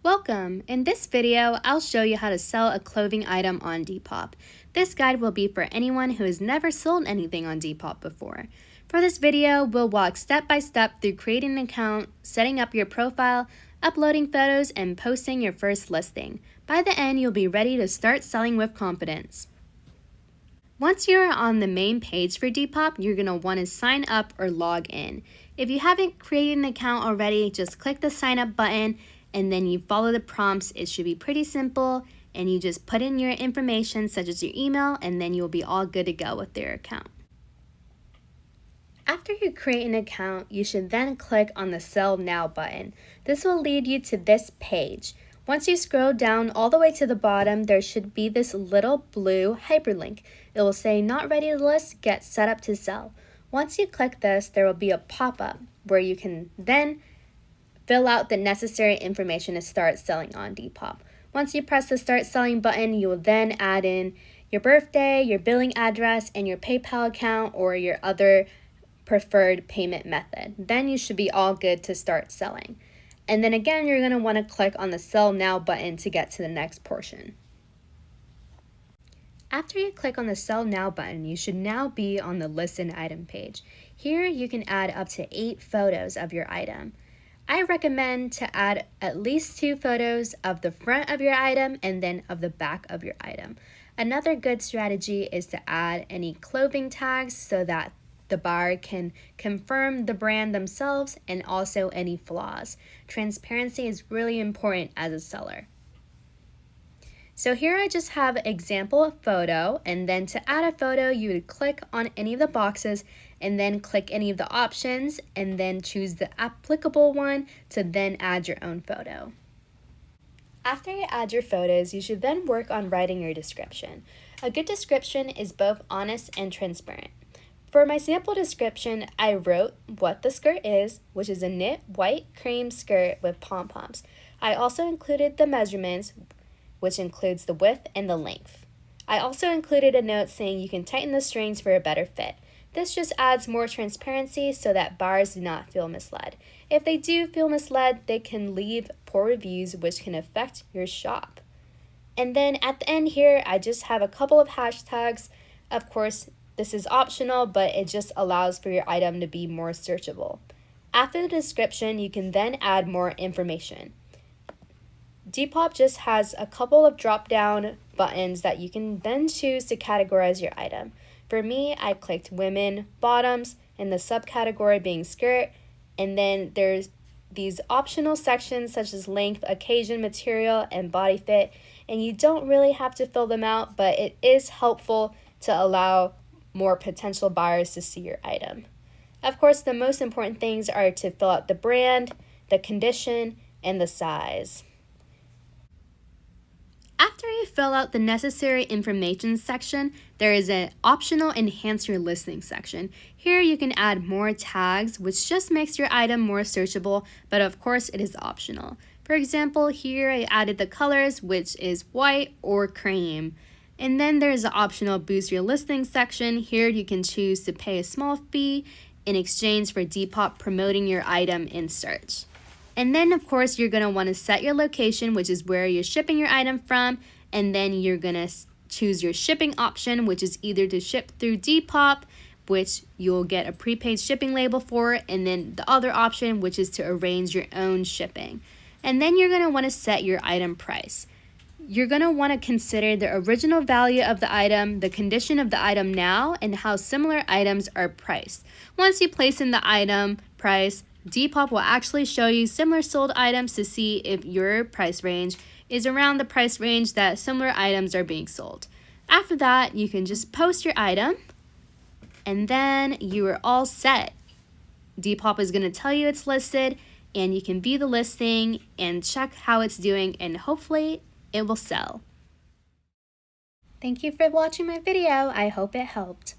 Welcome! In this video, I'll show you how to sell a clothing item on Depop. This guide will be for anyone who has never sold anything on Depop before. For this video, we'll walk step by step through creating an account, setting up your profile, uploading photos, and posting your first listing. By the end, you'll be ready to start selling with confidence. Once you're on the main page for Depop, you're going to want to sign up or log in. If you haven't created an account already, just click the sign up button and then you follow the prompts. It should be pretty simple, and you just put in your information such as your email, and then you'll be all good to go with your account. After you create an account, you should then click on the Sell Now button. This will lead you to this page. Once you scroll down all the way to the bottom, there should be this little blue hyperlink. It will say not ready to list, get set up to sell. Once you click this, there will be a pop-up where you can then fill out the necessary information to start selling on Depop. Once you press the Start Selling button, you will then add in your birthday, your billing address, and your PayPal account or your other preferred payment method. Then you should be all good to start selling. And then again, you're going to want to click on the Sell Now button to get to the next portion. After you click on the Sell Now button, you should now be on the List an Item page. Here you can add up to 8 photos of your item. I recommend to add at least 2 photos of the front of your item and then of the back of your item. Another good strategy is to add any clothing tags so that the buyer can confirm the brand themselves and also any flaws. Transparency is really important as a seller. So here I just have an example photo, and then to add a photo, you would click on any of the boxes and then click any of the options and then choose the applicable one to then add your own photo. After you add your photos, you should then work on writing your description. A good description is both honest and transparent. For my sample description, I wrote what the skirt is, which is a knit white cream skirt with pom-poms. I also included the measurements, which includes the width and the length. I also included a note saying you can tighten the strings for a better fit. This just adds more transparency so that buyers do not feel misled. If they do feel misled, they can leave poor reviews, which can affect your shop. And then at the end here, I just have a couple of hashtags. Of course, this is optional, but it just allows for your item to be more searchable. After the description, you can then add more information. Depop just has a couple of drop-down buttons that you can then choose to categorize your item. For me, I clicked women, bottoms, and the subcategory being skirt, and then there's these optional sections such as length, occasion, material, and body fit, and you don't really have to fill them out, but it is helpful to allow more potential buyers to see your item. Of course, the most important things are to fill out the brand, the condition, and the size. After you fill out the necessary information section, there is an optional Enhance Your Listing section. Here you can add more tags, which just makes your item more searchable, but of course it is optional. For example, here I added the colors, which is white or cream. And then there's an optional Boost Your Listing section. Here you can choose to pay a small fee in exchange for Depop promoting your item in search. And then, of course, you're going to want to set your location, which is where you're shipping your item from. And then you're going to choose your shipping option, which is either to ship through Depop, which you'll get a prepaid shipping label for, and then the other option, which is to arrange your own shipping. And then you're going to want to set your item price. You're going to want to consider the original value of the item, the condition of the item now, and how similar items are priced. Once you place in the item price, Depop will actually show you similar sold items to see if your price range is around the price range that similar items are being sold. After that, you can just post your item, and then you are all set. Depop is going to tell you it's listed, and you can view the listing and check how it's doing, and hopefully it will sell. Thank you for watching my video. I hope it helped.